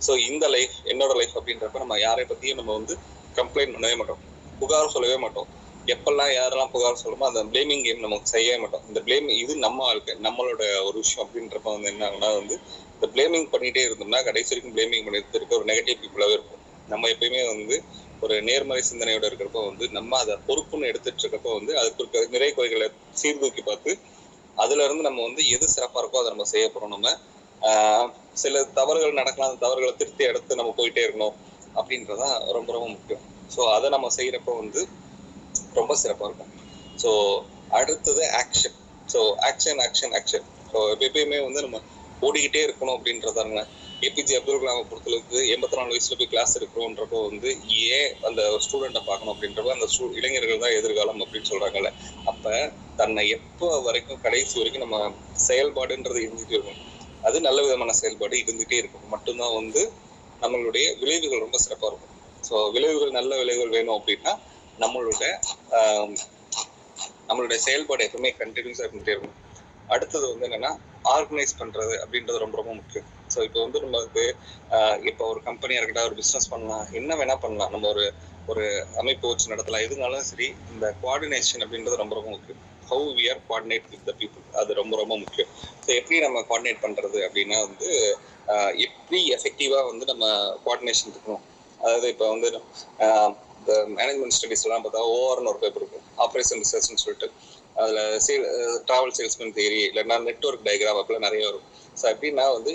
ஸோ இந்த லைஃப் என்னோட லைஃப் அப்படின்றப்ப நம்ம யாரை பற்றியும் நம்ம வந்து கம்ப்ளைண்ட் பண்ணவே மாட்டோம், புகார் சொல்லவே மாட்டோம். எப்பெல்லாம் யாரெல்லாம் புகார் சொல்லுமோ அந்த பிளேமிங் கேம் நமக்கு செய்யவே மாட்டோம். இந்த பிளேம் இது நம்ம வாழ்க்கை, நம்மளோட ஒரு விஷயம் அப்படின்றப்ப வந்து என்ன ஆகுனா வந்து இந்த பிளேமிங் பண்ணிகிட்டே இருந்தோம்னா கடைசி வரைக்கும் பிளேமிங் பண்ணிட்டு இருக்க ஒரு நெகட்டிவ் பீப்புளாகவே இருக்கும். நம்ம எப்பயுமே வந்து ஒரு நேர்மறை சிந்தனையோட இருக்கிறப்போ வந்து நம்ம அதை பொறுப்புன்னு எடுத்துட்டு இருக்கப்போ வந்து அதுக்கு இருக்க நிறை குறைகளை சீர்தூக்கி பார்த்து அதுல இருந்து நம்ம வந்து எது சிறப்பா இருக்கோ அதை நம்ம செய்ய போறோம். நம்ம சில தவறுகள் நடக்கலாம், அந்த தவறுகளை திருத்தி எடுத்து நம்ம போயிட்டே இருக்கணும் அப்படின்றதான் ரொம்ப ரொம்ப முக்கியம். ஸோ அதை நம்ம செய்யறப்ப வந்து ரொம்ப சிறப்பா இருக்கும். ஸோ அடுத்தது action. So action action action. So எப்பயுமே வந்து நம்ம ஓடிக்கிட்டே இருக்கணும் அப்படின்றதாங்க. ஏபிஜே அப்துல் கலாமை பொறுத்தளவுக்கு 84 வயசுல போய் கிளாஸ் இருக்கிறோன்றப்போ வந்து ஏன் அந்த ஸ்டூடெண்ட்டை பார்க்கணும் அப்படின்றப்ப அந்த இளைஞர்கள் தான் எதிர்காலம் அப்படின்னு சொல்றாங்கல்ல. அப்ப தன்னை எப்போ வரைக்கும் கடைசி வரைக்கும் நம்ம செயல்பாடுன்றது இருந்துகிட்டே இருக்கும். அது நல்ல விதமான செயல்பாடு இருந்துகிட்டே இருக்கும் மட்டும்தான் வந்து நம்மளுடைய விளைவுகள் ரொம்ப சிறப்பாக இருக்கும். ஸோ விளைவுகள் நல்ல விளைவுகள் வேணும் அப்படின்னா நம்மளுடைய செயல்பாடு எப்பவுமே கண்டினியூஸாக இருந்துகிட்டே இருக்கும். அடுத்தது வந்து என்னன்னா ஆர்கனைஸ் பண்றது அப்படின்றது ரொம்ப ரொம்ப முக்கியம். ஸோ இப்போ வந்து நமக்கு இப்போ ஒரு கம்பெனியாக இருக்கட்டும், ஒரு பிஸ்னஸ் பண்ணலாம், என்ன வேணா பண்ணலாம், நம்ம ஒரு அமைப்பு வச்சு நடத்தலாம், எதுனாலும் சரி இந்த கோஆர்டினேஷன் அப்படின்றது ரொம்ப ரொம்ப முக்கியம். How we are coordinate with the people, அது ரொம்ப ரொம்ப முக்கியம். ஸோ எப்படி நம்ம கோஆர்டினேட் பண்றது அப்படின்னா வந்து எப்படி எஃபெக்டிவா வந்து நம்ம கோஆர்டினேஷன் இருக்கணும். அதாவது இப்போ வந்து இந்த மேனேஜ்மெண்ட் ஸ்டடீஸ்லாம் பார்த்தா ஓஆர்னு ஒரு பேப்பர் இருக்கும், ஆப்ரேஷன் ரிசர்ச்னு சொல்லிட்டு. அதில் ட்ராவல் சேல்ஸ்மேன் தியரி இல்லைன்னா நெட்வொர்க் டயக்ராம் அப்படிலாம் நிறைய வரும். ஸோ எப்படின்னா வந்து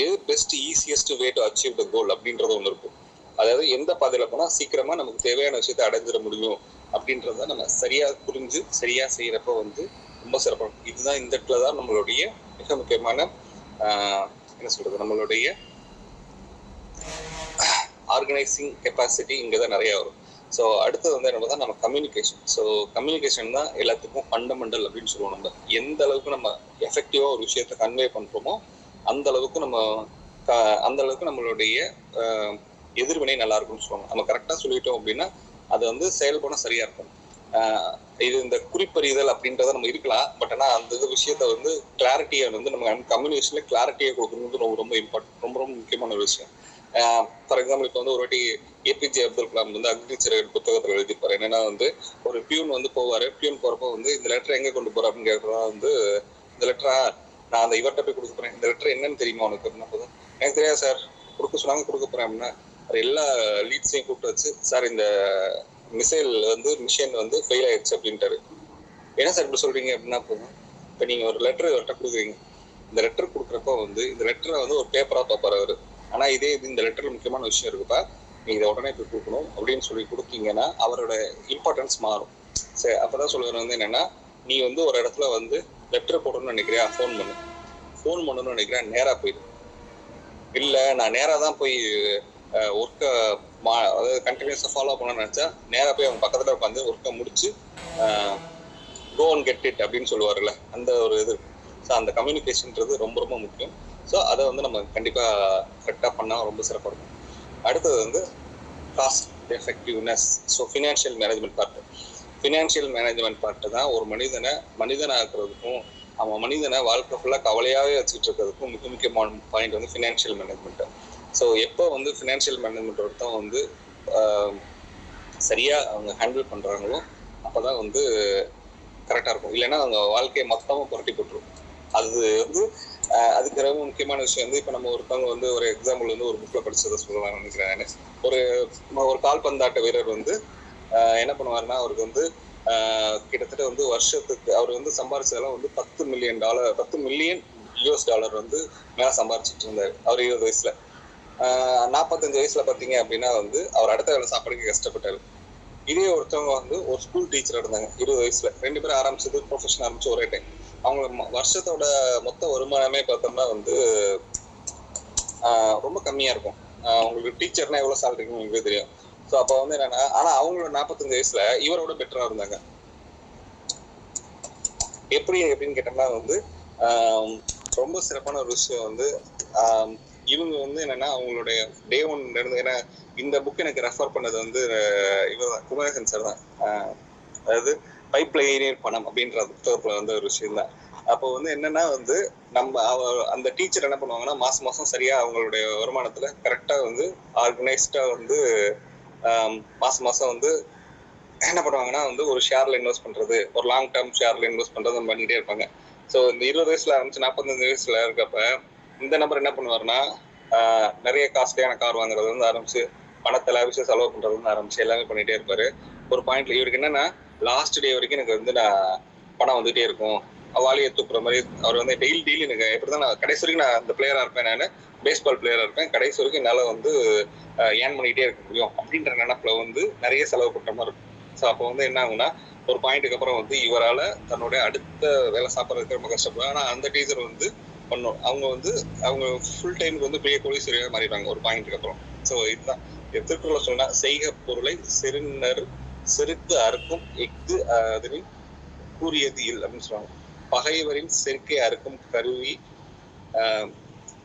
எது best easiest way to achieve the goal அப்படின்றது ஒன்று இருக்கும். அதாவது எந்த பாதையில் போனால் சீக்கிரமாக நமக்கு தேவையான விஷயத்தை அடைஞ்சிட முடியும் அப்படின்றத நம்ம சரியாக புரிஞ்சு சரியாக செய்கிறப்ப வந்து ரொம்ப சிறப்பாக. இதுதான் இந்த இடத்துல தான் நம்மளுடைய மிக முக்கியமான என்ன சொல்கிறது, நம்மளுடைய ஆர்கனைசிங் கெப்பாசிட்டி இங்கே தான் நிறையா வரும். ஸோ அடுத்தது வந்து என்ன தான் நம்ம கம்யூனிகேஷன். ஸோ கம்யூனிகேஷன் தான் எல்லாத்துக்கும் ஃபண்டமெண்டல் அப்படின்னு சொல்லுவோம். நம்ம எந்த அளவுக்கு நம்ம எஃபெக்டிவாக ஒரு விஷயத்தை கன்வே பண்ணுறோமோ அந்த அளவுக்கு நம்மளுடைய எதிர்வினை நல்லா இருக்கும்னு சொல்லுவாங்க. நம்ம கரெக்டாக சொல்லிட்டோம் அப்படின்னா அது வந்து செயல்பட சரியா இருக்கும். இது இந்த குறிப்பறிதல் அப்படின்றத நம்ம இருக்கலாம், பட் ஆனால் அந்த விஷயத்த வந்து கிளாரிட்டியை வந்து நம்ம கம்யூனிகேஷன்ல கிளாரிட்டியை கொடுக்குறது ரொம்ப ரொம்ப இம்பார்ட்டன்ட், ரொம்ப ரொம்ப முக்கியமான ஒரு விஷயம். ஃபார் எக்ஸாம்பிள் இப்போ வந்து ஒரு வாட்டி ஏபிஜே அப்துல் கலாம் வந்து அக்னிச்சிறகர் புத்தகத்தில் எழுதிப்பாரு. என்னன்னா வந்து ஒரு பியூன் வந்து போவாரு, பியூன் போறப்போ வந்து இந்த லெட்டர் எங்க கொண்டு போற அப்படின்னு கேட்கறதா வந்து இந்த லெட்டரா நான் அந்த இவர்கிட்ட போய் கொடுக்க போறேன், இந்த லெட்டர் என்னன்னு தெரியுமா உனக்கு அப்படின்னா போதும், எனக்கு தெரியாது சார், கொடுக்க சொன்னாங்க கொடுக்க போறேன் அப்படின்னா எல்லா லீட்ஸையும் கூப்பிட்டு வச்சு சார் இந்த மிஷின் வந்து ஃபெயில் ஆயிடுச்சு அப்படின்ட்டாரு. என்ன சார் இப்படி சொல்றீங்க அப்படின்னா போதும், இப்போ நீங்க ஒரு லெட்டர் இவர்கிட்ட கொடுக்குறீங்க, இந்த லெட்டர் கொடுக்குறப்ப வந்து இந்த லெட்டரை வந்து ஒரு பேப்பரா பார்ப்பாரு அவரு. ஆனா இதே இது இந்த லெட்டர்ல முக்கியமான விஷயம் இருக்குப்பா, நீங்க இதை உடனே போய் கொடுக்கணும் அப்படின்னு சொல்லி கொடுத்தீங்கன்னா அவரோட இம்பார்ட்டன்ஸ் மாறும். சரி, அப்பதான் சொல்லுறது வந்து என்னன்னா, நீ வந்து ஒரு இடத்துல வந்து லெட்டர் போடணும்னு நினைக்கிறியா, ஃபோன் பண்ணணும்னு நினைக்கிறேன், நேரா போயிடு. இல்ல நான் நேரா தான் போய் ஒர்க்கை அதாவது கண்டினியூஸா ஃபாலோ பண்ணணும்னு நினைச்சா நேரா போய் அவங்க பக்கத்துல உட்காந்து ஒர்க்கை முடிச்சு கோ அண்ட் கெட் இட் அப்படின்னு சொல்லுவாருல்ல, அந்த ஒரு இது. ஸோ அந்த கம்யூனிகேஷன்ன்றது ரொம்ப ரொம்ப முக்கியம். ஸோ அதை வந்து நம்ம கண்டிப்பாக கரெக்டாக பண்ணால் ரொம்ப சிறப்பாக இருக்கும். அடுத்தது வந்து cost effectiveness. So financial management part தான் ஒரு மனிதனாக்குறதுக்கும் அவன் மனிதனை வாழ்க்கை ஃபுல்லாக கவலையாகவே வச்சுட்டு இருக்கிறதுக்கும் மிக முக்கியமான பாயிண்ட் வந்து ஃபினான்ஷியல் மேனேஜ்மெண்ட்டு. ஸோ எப்போ வந்து ஃபினான்ஷியல் மேனேஜ்மெண்ட் ஒருத்தன் வந்து சரியாக அவங்க ஹேண்டில் பண்ணுறாங்களோ அப்போ தான் வந்து கரெக்டாக இருக்கும். இல்லைன்னா அவங்க வாழ்க்கையை மொத்தமாக புரட்டி போட்டுரும். அது வந்து அதுக்கு ரொம்ப முக்கியமான விஷயம் வந்து இப்போ நம்ம ஒருத்தவங்க வந்து ஒரு எக்ஸாம்பிள் வந்து ஒரு புக்கில் படிச்சதை சொல்லலாம் நினைக்கிறேன். ஒரு கால்பந்தாட்ட வீரர் வந்து என்ன பண்ணுவாருன்னா, அவருக்கு வந்து கிட்டத்தட்ட வந்து வருஷத்துக்கு அவர் வந்து சம்பாரிச்சதெல்லாம் வந்து $10 மில்லியன் வந்து மேலே சம்பாரிச்சிட்டு இருந்தார் அவர் 20 வயசுல. 45 வயசுல பார்த்தீங்க அப்படின்னா வந்து அவர் அடுத்த வேலை சாப்பாடுக்கு கஷ்டப்பட்டாரு. இதே ஒருத்தவங்க வந்து ஒரு ஸ்கூல் டீச்சர் இருந்தாங்க 20 வயசுல, 2 பேரும் ஆரம்பிச்சது ப்ரொஃபஷன் ஆரம்பிச்சு ஒரே டைம். அவங்க வருஷத்தோட மொத்த வருமானமே பார்த்தோம்னா வந்து ரொம்ப கம்மியா இருக்கும். உங்களுக்கு டீச்சர்னா எவ்வளவு சேலரி இருக்குன்னு உங்களுக்கு தெரியும். ஸோ அப்போ வந்து என்னன்னா, ஆனா அவங்களோட 45 வயசுல இவரோட பெட்டரா இருந்தாங்க. எப்படின்னு கேட்டோம்னா வந்து ரொம்ப சிறப்பான ஒரு விஷயம் வந்து இவங்க வந்து என்னன்னா அவங்களுடைய டே 1 இருந்து, ஏன்னா இந்த புக் எனக்கு ரெஃபர் பண்ணது வந்து இவர் குமரேசன் சார் தான். அதாவது பைப்லைனியர் பணம் அப்படின்ற புத்தகத்துல வந்து ஒரு விஷயம் தான். அப்போ வந்து என்னன்னா வந்து நம்ம அந்த டீச்சர் என்ன பண்ணுவாங்கன்னா மாசம் மாசம் சரியா அவங்களுடைய வருமானத்துல கரெக்டா வந்து ஆர்கனைஸ்டா வந்து மாசம் மாசம் வந்து என்ன பண்ணுவாங்கன்னா வந்து ஒரு ஷேர்ல இன்வெஸ்ட் பண்றது, ஒரு லாங் டேர்ம் ஷேர்ல இன்வெஸ்ட் பண்றது பண்ணிட்டே இருப்பாங்க. ஸோ இந்த 20 வயசுல ஆரம்பிச்சு 45 வயசுல இருக்கப்ப இந்த நபர் என்ன பண்ணுவாருன்னா நிறைய காஸ்ட்லியான கார் வாங்குறது வந்து ஆரம்பிச்சு பணத்தை லாவிஷா செலவு பண்றது வந்து ஆரம்பிச்சு எல்லாமே பண்ணிட்டே இருப்பாரு. ஒரு பாயிண்ட்ல இவருக்கு என்னன்னா லாஸ்ட் டே வரைக்கும் எனக்கு வந்து நான் பணம் வந்துட்டே இருக்கும், வாலியை தூக்குற மாதிரி. அவர் வந்து டெய்லி எனக்கு எப்படிதான் நான் கடைசி வரைக்கும் நான் அந்த பிளேயரா இருப்பேன், நான் பேஸ்பால் பிளேயரா இருப்பேன், கடைசி வரைக்கும் என்னால வந்து ஏர்ன் பண்ணிட்டே இருக்க முடியும் அப்படின்ற நினைப்புல வந்து நிறைய செலவு பண்ற மாதிரி இருக்கும். ஸோ அப்போ வந்து என்ன ஆகுனா ஒரு பாயிண்ட்டுக்கு அப்புறம் வந்து இவரால் தன்னுடைய அடுத்த வேலை சாப்பிட்றதுக்கு ரொம்ப கஷ்டப்படுவாங்க. ஆனால் அந்த டீச்சர் வந்து பண்ணும், அவங்க வந்து அவங்க ஃபுல் டைமுக்கு வந்து பெரிய கோடீஸ்வரியாக மாறிடுவாங்க ஒரு பாயிண்ட்டுக்கு அப்புறம். ஸோ இதுதான் திருக்குறள் சொன்னா, செய்க பொருளை செருநர் செருக்கு அறுக்கும் எஃகு அதனில் கூறியது இல் அப்படின்னு சொல்லுவாங்க. பகைவரின் செருக்கை அறுக்கும் கருவி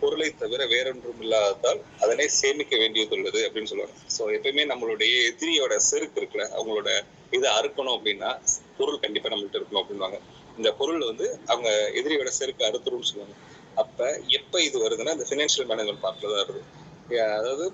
பொருளை தவிர வேறொன்றும் இல்லாததால் அதனை சேமிக்க வேண்டியது உள்ளது அப்படின்னு சொல்லுவாங்க. ஸோ எப்பயுமே நம்மளுடைய எதிரியோட செருக்கு இருக்குல்ல, அவங்களோட இதை அறுக்கணும் அப்படின்னா பொருள் கண்டிப்பா நம்மள்ட்ட இருக்கணும் அப்படின்வாங்க. இந்த பொருள் வந்து அவங்க எதிரியோட செருக்கு அறுத்துரும்னு சொல்லுவாங்க. அப்ப எப்ப இது வருதுன்னா இந்த ஃபினான்ஷியல் மேனேஜ்மெண்ட் பார்ட்ல தான் வருது. அதாவது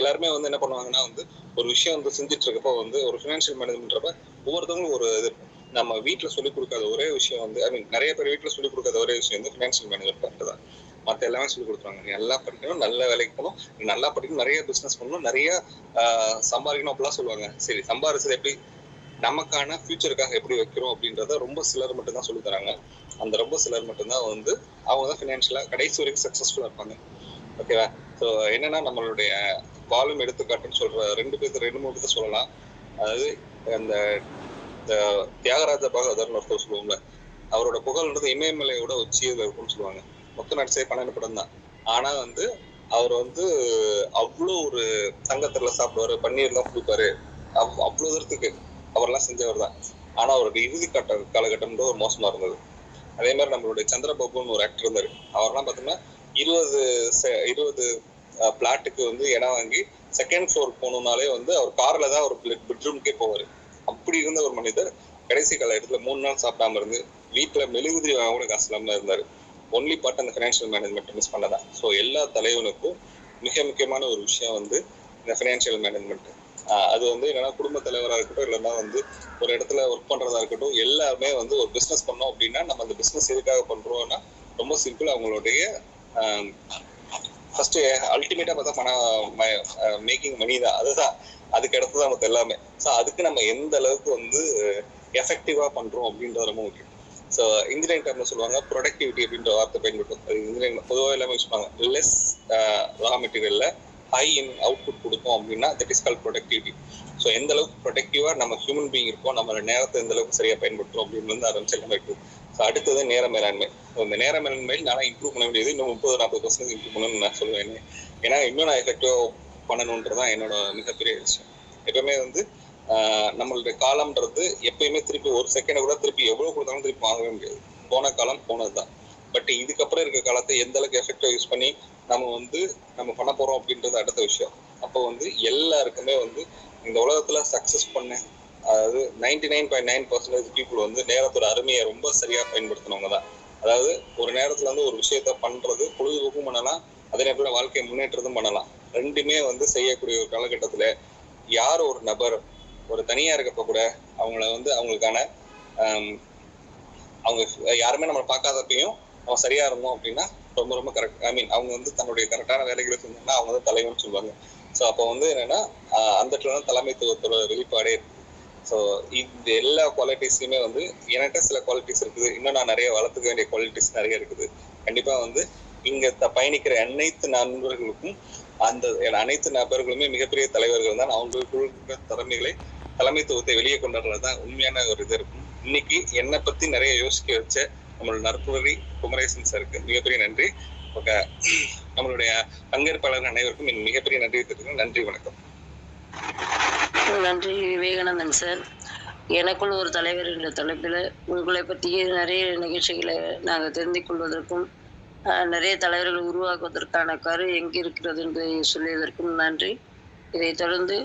எல்லாருமே வந்து என்ன பண்ணுவாங்கன்னா வந்து ஒரு விஷயம் வந்து செஞ்சுட்டு இருக்கப்போ வந்து ஒரு ஃபினான்ஷியல் மேனேஜ்மெண்ட்றப்ப ஒவ்வொருத்தவங்களும் ஒரு இது நம்ம வீட்டுல சொல்லிக் கொடுக்காத ஒரே விஷயம் வந்து நிறைய பேர் வீட்டுல சொல்லிக் கொடுக்காத ஒரே விஷயம் வந்து ஃபினான்ஷியல் மேனேஜ்மெண்ட் பார்ட் தான். மற்ற எல்லாமே சொல்லிக் கொடுத்துருவாங்க, நீ நல்லா படிக்கணும், நல்ல வேலைக்கு போகணும், நீ நல்லா படிக்கணும், நிறைய பிசினஸ் பண்ணணும், நிறைய சம்பாதிக்கணும் அப்படிலாம் சொல்லுவாங்க. சரி, சம்பாதிச்சது எப்படி நமக்கான ஃபியூச்சருக்காக எப்படி வைக்கிறோம் அப்படின்றத ரொம்ப சிலர் மட்டும் தான் சொல்லி தராங்க. அந்த ரொம்ப சிலர் மட்டும்தான் வந்து அவங்க தான் ஃபினான்ஷியலா கடைசி வரைக்கும் சக்சஸ்ஃபுல்லா இருப்பாங்க. ஓகேவா? ஸோ என்னன்னா நம்மளுடைய வாழும் எடுத்துக்காட்டுன்னு சொல்ற ரெண்டு மூணு பேர்த்த சொல்லலாம். அதாவது அந்த தியாகராஜ பகதர்னு ஒருத்தர் சொல்லுவோம்ல, அவரோட புகழ்ன்றது இமயமலையோட உச்சியில் இருக்கும்னு சொல்லுவாங்க. மொத்தம் நடிச்சே 12 படம் தான். ஆனா வந்து அவர் வந்து அவ்வளோ ஒரு தங்கத்துல சாப்பிடுவாரு, பன்னீர்லாம் குடிப்பாரு, அவ்வளவு தூரத்துக்கு அவர்லாம் செஞ்சவர் தான். ஆனா அவருடைய இறுதி காலகட்டம் ஒரு மோசமா இருந்தது. அதே மாதிரி நம்மளுடைய சந்திரபாபுன்னு ஒரு ஆக்டர் இருந்தாரு. அவர்லாம் பார்த்தோம்னா 20 பிளாட்டுக்கு வந்து இடம் வாங்கி செகண்ட் ஃப்ளோர் போகணும்னாலே வந்து அவர் கார்ல தான் ஒரு பெட்ரூம்க்கே போவாரு. அப்படி இருந்த ஒரு மனிதர் கடைசி கால இடத்துல 3 நாள் சாப்பிடாம இருந்து வீட்டுல மெழுகுதிரி வாங்க கூட காசு இல்லாம இருந்தாரு. ஒன்லி பார்ட் அந்த ஃபினான்ஷியல் மேனேஜ்மெண்ட் மிஸ் பண்ணதான். ஸோ எல்லா தலைவனுக்கும் மிக முக்கியமான ஒரு விஷயம் வந்து இந்த ஃபினான்ஷியல் மேனேஜ்மெண்ட். அது வந்து என்னன்னா குடும்ப தலைவராக இருக்கட்டும், இல்லைன்னா வந்து ஒரு இடத்துல ஒர்க் பண்றதா இருக்கட்டும், எல்லாருமே வந்து ஒரு பிசினஸ் பண்ணோம் அப்படின்னா நம்ம அந்த பிசினஸ் எதுக்காக பண்றோம்னா ரொம்ப சிம்பிள், அவங்களுடைய ஃபர்ஸ்ட் அல்டிமேட்டா பார்த்தா பணம் மேக்கிங் மணி தான். அதுதான் அதுக்கு அடுத்துதான் மற்ற எல்லாமே. ஸோ அதுக்கு நம்ம எந்த அளவுக்கு வந்து எஃபெக்டிவா பண்றோம் அப்படின்றது ரொம்ப முக்கியம். ஸோ இன்ஜினியரிங் டேர்ம்ல சொல்லுவாங்க ப்ரொடக்டிவிட்டி அப்படின்ற வார்த்தை பயன்படுத்தும். அது இன்ஜினியரிங் பொதுவாக எல்லாமே யூஸ் பண்ணுவாங்க. லெஸ் ரா மெட்டீரியல்ல ஹை இன் அவுட்புட் கொடுக்கும் அப்படின்னா that is call productivity. So எந்த அளவுக்கு ப்ரொடக்டிவா நம்ம ஹியூமன் பீயிங் இருக்கோம், நம்ம நேரத்தை எந்த அளவுக்கு சரியா பயன்படுத்துறோம் அப்படின்னு வந்து ஆரம்பிச்சு எல்லாமே இருக்கும். ஸோ அடுத்தது நேர மேலாண்மை. இந்த நேர மேலாண்மையில் நான் இம்ப்ரூவ் பண்ண வேண்டியது இன்னும் 30-40% இம்ப்ரூவ் பண்ணணும்னு நான் சொல்லுவேன். ஏன்னா இன்னும் நான் எஃபெக்டிவா பண்ணணுன்றதான் என்னோட மிகப்பெரிய விஷயம். எப்பவுமே வந்து நம்மளுடைய காலம்ன்றது எப்பயுமே திருப்பி ஒரு செகண்ட் கூட திருப்பி எவ்வளவு கொடுத்தாலும் திருப்பி வாங்கவே முடியாது. போன காலம் போனதுதான். பட் இதுக்கப்புறம் இருக்க காலத்தை எந்த அளவுக்கு எஃபெக்டிவா யூஸ் பண்ணி நம்ம பண்ண போறோம் அப்படின்றது அடுத்த விஷயம். அப்போ வந்து எல்லாருக்குமே வந்து இந்த உலகத்துல சக்சஸ் பண்ண, அதாவது 99.9% பீப்புள் வந்து நேரத்தோட அருமையை ரொம்ப சரியா பயன்படுத்தினவங்க தான். அதாவது ஒரு நேரத்துல வந்து ஒரு விஷயத்த பண்றது பொழுதுபோக்கும் பண்ணலாம், அதே நேரத்துல வாழ்க்கையை முன்னேற்றதும் பண்ணலாம். ரெண்டுமே வந்து செய்யக்கூடிய ஒரு காலகட்டத்துல யார் ஒரு நபர் ஒரு தனியா இருக்கப்ப கூட அவங்கள வந்து அவங்களுக்கான அவங்க யாருமே நம்மளை பார்க்காதப்பையும் அவன் சரியா இருந்தோம் அப்படின்னா ரொம்ப ரொம்ப கரெக்ட். அவங்க வந்து தன்னுடைய கரெக்டான வேலைகளை செஞ்சாங்கன்னா அவங்க வந்து தலைவன் சொல்லுவாங்க. ஸோ அப்போ வந்து என்னன்னா அந்த இடத்துல தான் தலைமைத்துவத்தோட வெளிப்பாடே இருக்கு. ஸோ இந்த எல்லா குவாலிட்டிஸுமே வந்து என்கிட்ட சில குவாலிட்டிஸ் இருக்குது, இன்னும் நான் நிறைய வளர்த்துக்க வேண்டிய குவாலிட்டிஸ் நிறைய இருக்குது. கண்டிப்பா வந்து இங்க பயணிக்கிற அனைத்து நண்பர்களுக்கும் அந்த அனைத்து நபர்களுமே மிகப்பெரிய தலைவர்கள் தான். அவங்களுக்குள்ள திறமைகளை தலைமைத்துவத்தை வெளியே கொண்டாடுறது தான் உண்மையான ஒரு இது இருக்கும். இன்னைக்கு என்னை பத்தி நிறைய யோசிக்க வச்ச நம்மளோட நற்புரி குமரேசன் சாருக்கு மிகப்பெரிய நன்றி. நம்மளுடைய பங்கேற்பாளர்கள் அனைவருக்கும் என் மிகப்பெரிய நன்றி தெரிவிக்கிறேன். நன்றி, வணக்கம். நன்றி விவேகானந்தன் சார். எனக்குள் ஒரு தலைவர் என்ற தலைப்பில் உங்களை பற்றிய நிறைய நிகழ்ச்சிகளை நாங்கள் தெரிந்து கொள்வதற்கும் நிறைய தலைவர்கள் உருவாக்குவதற்கான கரு எங்கே இருக்கிறது என்று சொல்லியதற்கும் நன்றி. இதை தொடர்ந்து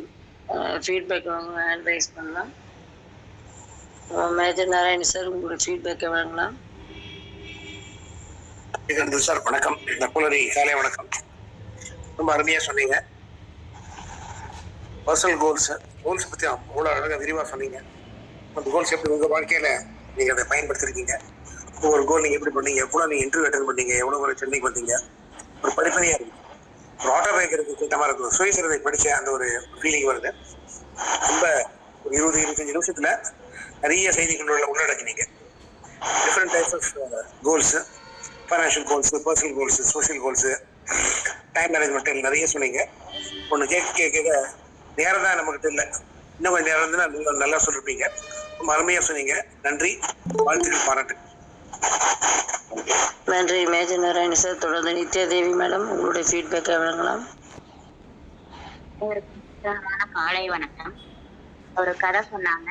ஃபீட்பேக் ஹேண்ட் ரைஸ் பண்ணலாம். மேஜர் நாராயண் சார், உங்களோட ஃபீட்பேக்கை வழங்கலாம். சார் வணக்கம், நக்குலரி காலை வணக்கம். ரொம்ப அருமையா சொன்னீங்க. பர்சனல் கோல்ஸ் பத்தி அவ்வளோ அழகாக விரிவாக சொன்னீங்க. அந்த கோல்ஸ் எப்படி உங்கள் வாழ்க்கையில் நீங்கள் அதை பயன்படுத்திருக்கீங்க, ஒவ்வொரு கோல் நீங்கள் எப்படி பண்ணீங்க, எவ்வளோ நீங்கள் இன்டர்வியூ அட்டன் பண்ணீங்க, எவ்வளோ ஒரு சென்னைக்கு வந்தீங்க, ஒரு படிப்படியாக இருக்கும். ஒரு ஆட்டோபயோகிராஃபி திட்டமாக இருக்கும். சுயசரிதை படித்த அந்த ஒரு ஃபீலிங் வருது. ரொம்ப ஒரு 20-25 நிமிஷத்தில் நிறைய செய்திகளோட உள்ளடக்கினீங்க. Different types of goals, financial goals, personal goals, social goals, time management நிறைய சொன்னீங்க. ஒன்று கேட்க நேரம் தான் நம்மகிட்ட இல்லை, இன்னும் கொஞ்சம் நேரம் இருந்தால் நல்லா சொல்லிருப்பீங்க. ரொம்ப அருமையாக சொன்னீங்க. நன்றி, வாழ்த்துக்கள், பாராட்டு. நன்றி மேஜர் நாராயண் சார். தொடர்ந்து நித்யாதேவி மேடம், உங்களுடைய ஃபீட்பேக்கை வழங்கலாம். காலை வணக்கம். ஒரு கதை சொன்னாங்க,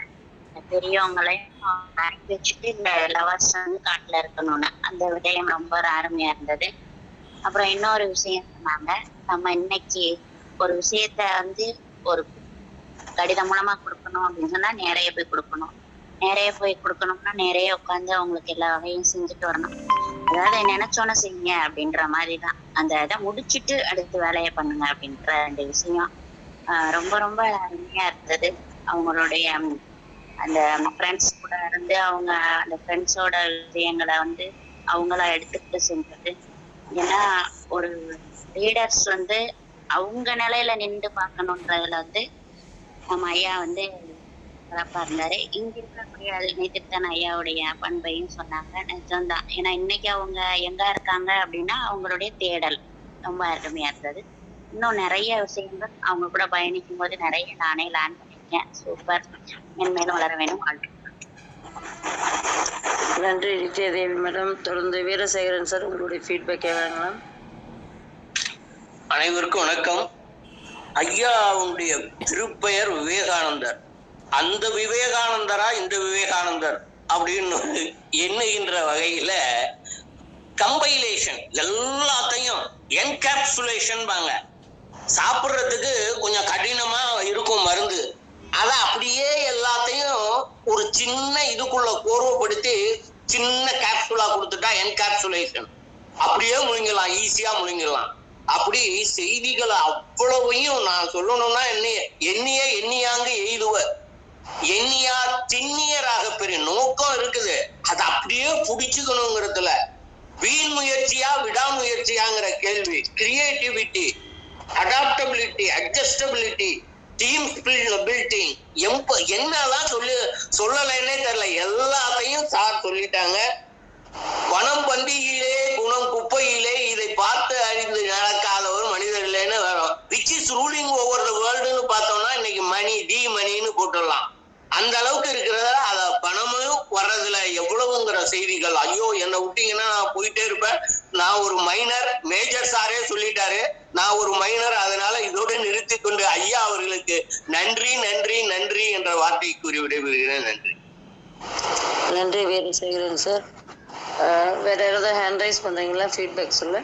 பெரியவங்களையும் அனுப்பி வச்சுட்டு இந்த லவர்ஸ் வந்து காட்டுல இருக்கணும்னு. அந்த விடயம் ரொம்ப அருமையா இருந்தது. அப்புறம் இன்னொரு விஷயம் சொன்னாங்க, நம்ம இன்னைக்கு ஒரு விஷயத்த வந்து ஒரு கடிதம் மூலமா கொடுக்கணும் அப்படின்னு சொன்னா நிறைய போய் கொடுக்கணும்னா நிறைய உட்காந்து அவங்களுக்கு எல்லா வகையும் செஞ்சுட்டு வரணும். அதாவது நினைச்சோன்னு செய்யுங்க அப்படின்ற மாதிரிதான். அந்த இதை முடிச்சுட்டு அடுத்து வேலையை பண்ணுங்க அப்படின்ற அந்த விஷயம் ரொம்ப ரொம்ப அருமையா இருந்தது. அவங்களுடைய அந்த ஃப்ரெண்ட்ஸ் கூட இருந்து அவங்க அந்த ஃப்ரெண்ட்ஸோட விஷயங்களை வந்து அவங்களா எடுத்துக்கிட்டு செஞ்சது. ஏன்னா ஒரு லீடர்ஸ் வந்து அவங்க நிலையில நின்று பார்க்கணுன்றதுல வந்து நம்ம ஐயா வந்து சிறப்பா இருந்தாரு. இங்க இருக்கக்கூடிய நிதித்தன் ஐயாவுடைய பண்பையும் சொன்னாங்க. நிஜம்தான். ஏன்னா இன்னைக்கு அவங்க எங்க இருக்காங்க அப்படின்னா அவங்களுடைய தேடல் ரொம்ப அருமையா இருந்தது. இன்னும் நிறைய விஷயங்கள் அவங்க கூட பயணிக்கும் போது நிறைய நானே லேர்ன் பண்ணிருக்கேன். சூப்பர், மென்மேலும் வளர வேணும். நன்றி நித்யாதேவி மேடம். தொடர்ந்து வீரசேகரன் சார், உங்களுடைய ஃபீட்பேக்கை வழங்கலாம். அனைவருக்கும் வணக்கம். ஐயாவுடைய திருப்பெயர் விவேகானந்தர். அந்த விவேகானந்தரா இந்த விவேகானந்தர் அப்படின்னு எண்ணுகின்ற வகையில கம்பைலேஷன் எல்லாத்தையும் என்கேப்சுலேஷன் பாங்க. சாப்பிட்றதுக்கு கொஞ்சம் கடினமா இருக்கும் மருந்து, அதை அப்படியே எல்லாத்தையும் ஒரு சின்ன இதுக்குள்ள கோர்வப்படுத்தி சின்ன கேப்சூலா கொடுத்துட்டா என்கேப்சுலேஷன். அப்படியே முழுங்கலாம், ஈஸியா முழுங்கலாம். அப்படி செய்திகளை அவ்வளவையும் நான் சொல்லணும்னா எண்ணியாங்க எய்துவ எண்ணியா திண்ணியராக பெரிய நோக்கம் இருக்குது. அதை அப்படியே புடிச்சுக்கணுங்கிறதுல வீண் முயற்சியா விடாமுயற்சியாங்கிற கேள்வி, creativity, adaptability, adjustability, team building, என்னதான் சொல்லலைன்னே தெரியல. எல்லாத்தையும் சார் சொல்லிட்டாங்க. பணம் பந்தியிலே குணம் குப்பையிலே, இதை பார்த்து அறிந்து நடக்காத ஒரு மனிதர் இல்லைன்னு வரும். Which is ruling over the வேர்ல்டுன்னு பார்த்தோம்னா இன்னைக்கு மணின்னு போட்டுடலாம். அந்த அளவுக்கு இருக்கிறத அத பணமும் வர்றதுல எவ்வளவுங்கிற செய்திகள். ஐயோ, என்னை விட்டீங்கன்னா நான் போயிட்டே இருப்பேன். நான் ஒரு மைனர், மேஜர் சாரே சொல்லிட்டாரு நான் ஒரு மைனர், அதனால இதோட நிறுத்தி கொண்டு ஐயா அவர்களுக்கு நன்றி நன்றி நன்றி என்ற வார்த்தை கூறி விடைபெறுகிறேன். நன்றி. நன்றி வீரசேகரன் சார். வேற யாராவது ஹேண்ட் ரைஸ் பண்றீங்களா? ஃபீட்பேக் சொல்ல.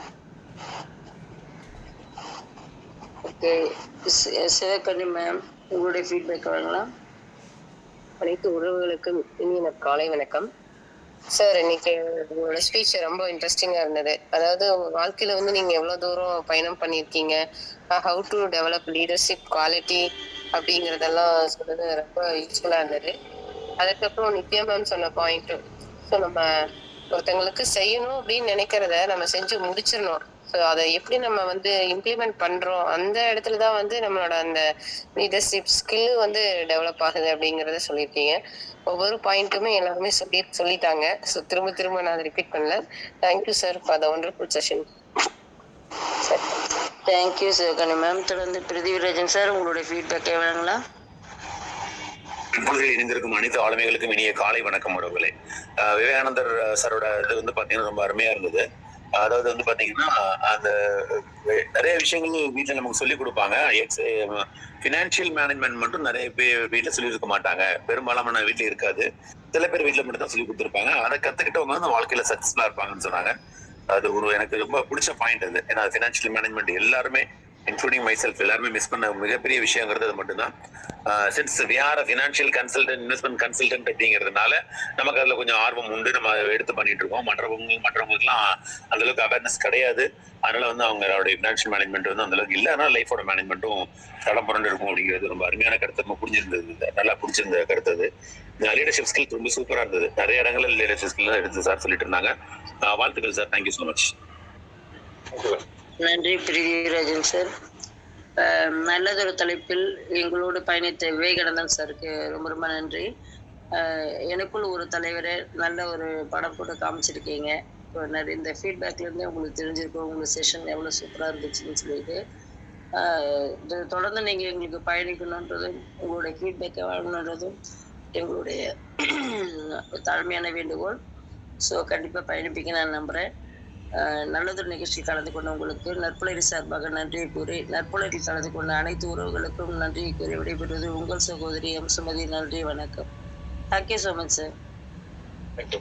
ஓகே, சிவகண்ணி மேம், உங்களுடைய ஃபீட்பேக் வழங்கலாம். அனைத்து உறவுகளுக்கும் இனிய காலை வணக்கம் சார். இன்னைக்கு உங்களோட ஸ்பீச் ரொம்ப இன்ட்ரெஸ்டிங்காக இருந்தது. அதாவது உங்கள் வாழ்க்கையில் வந்து நீங்கள் எவ்வளோ தூரம் பயணம் பண்ணியிருக்கீங்க, how to develop leadership quality அப்படிங்கிறதெல்லாம் சொன்னது ரொம்ப யூஸ்ஃபுல்லாக இருந்தது. அதுக்கப்புறம் நித்யா மேம் சொன்ன பாயிண்ட்டு, ஸோ நம்ம ஒருத்தங்களுக்கு செய்யணும் அப்படின்னு நினைக்கிறத நம்ம செஞ்சு முடிச்சிடணும். ஸோ அதை எப்படி நம்ம வந்து இம்ப்ளிமெண்ட் பண்ணுறோம், அந்த இடத்துல தான் வந்து நம்மளோட அந்த லீடர்ஷிப் ஸ்கில்லு வந்து டெவலப் ஆகுது அப்படிங்கிறத சொல்லியிருக்கீங்க. ஒவ்வொரு பாயிண்ட்டுமே எல்லாருமே சொல்லிட்டாங்க. ஸோ திரும்ப நான் அதை ரிப்பீட் பண்ணல. Thank you sir for the wonderful session. Thank you Sivakanni ma'am. தொடர்ந்து பிரிதிவிராஜன் சார், உங்களுடைய ஃபீட்பேக்கை வழங்கலாம். இப்பொழுது இணைந்திருக்கும் அனைத்து ஆளுமைகளுக்கும் இனிய காலை வணக்கம் உறவுகளே. விவேகானந்தர் சாரோட இது வந்து பாத்தீங்கன்னா ரொம்ப அருமையா இருந்தது. அதாவது வந்து பாத்தீங்கன்னா அந்த நிறைய விஷயங்கள் வீட்டுல நமக்கு சொல்லிக் கொடுப்பாங்க. பினான்சியல் மேனேஜ்மெண்ட் மட்டும் நிறைய பேர் வீட்டுல சொல்லி இருக்க மாட்டாங்க. பெரும்பாலான வீட்டுல இருக்காது. சில பேர் வீட்டுல மட்டும் தான் சொல்லி கொடுத்துருப்பாங்க. அதை கத்துக்கிட்டவங்க வந்து வாழ்க்கையில சக்சஸ்ஃபுல்லா இருப்பாங்கன்னு சொன்னாங்க. அது ஒரு எனக்கு ரொம்ப பிடிச்ச பாயிண்ட் அது. ஏன்னா பினான்சியல் மேனேஜ்மெண்ட் எல்லாருமே இன்க்ளூடிங் மைசெல்ஃப் எல்லாருமே மிஸ் பண்ண மிகப்பெரிய விஷயங்கிறது அது மட்டும்தான். Since we are financial consultant, investment consultant அப்படிங்கிறதுனால நமக்கு அதில் கொஞ்சம் ஆர்வம் உண்டு. நம்ம எடுத்து பண்ணிட்டு இருக்கோம். மற்றவங்களுக்குலாம் அந்த அளவுக்கு அவேர்னஸ் கிடையாது. அதனால வந்து அவங்களோட ஃபினான்ஷியல் மேனேஜ்மெண்ட் வந்து அந்த அளவுக்கு இல்லை. ஆனால் லைஃபோட மேனேஜ்மெண்ட்டும் தடம் புரண்டு இருக்கும் அப்படிங்கிறது ரொம்ப அருமையான கருத்து. ரொம்ப புரிஞ்சிருந்தது, நல்லா பிடிச்சிருந்த கருத்து அது. லீடர்ஷிப் ஸ்கில் ரொம்ப சூப்பராக இருந்தது. நிறைய இடங்களில் லீடர்ஷிப் ஸ்கில் எடுத்து சார் சொல்லிட்டு இருந்தாங்க. வாழ்த்துக்கள் சார். Thank you so much. நன்றி பிரிதிராஜன் சார். நல்லதொரு தலைப்பில் எங்களோடு பயணித்த விவேகானந்தன் சாருக்கு ரொம்ப ரொம்ப நன்றி. எனக்குள் ஒரு தலைவரை நல்ல ஒரு படம் போட்டு காமிச்சிருக்கீங்க. இப்போ நிறைய இந்த ஃபீட்பேக்லேருந்தே உங்களுக்கு தெரிஞ்சிருக்கும் உங்கள் செஷன் எவ்வளோ சூப்பராக இருந்துச்சுன்னு சொல்லிட்டு. தொடர்ந்து நீங்கள் எங்களுக்கு பயணிக்கணுன்றதும் உங்களுடைய ஃபீட்பேக்கை வாங்கணுன்றதும் எங்களுடைய தாழ்மையான வேண்டுகோள். ஸோ கண்டிப்பாக பயணிப்பீங்க நான் நம்புகிறேன். நல்லதொரு நிகழ்ச்சி கலந்து கொண்ட உங்களுக்கு நற்புலரி சார்பாக நன்றியை கூறி, நற்புலரில் கலந்து கொண்ட அனைத்து உறவுகளுக்கும் நன்றியை கூறி விடைபெறுவது உங்கள் சகோதரி எம் சுமதி. நன்றி, வணக்கம். Thank you so much sir. Thank you.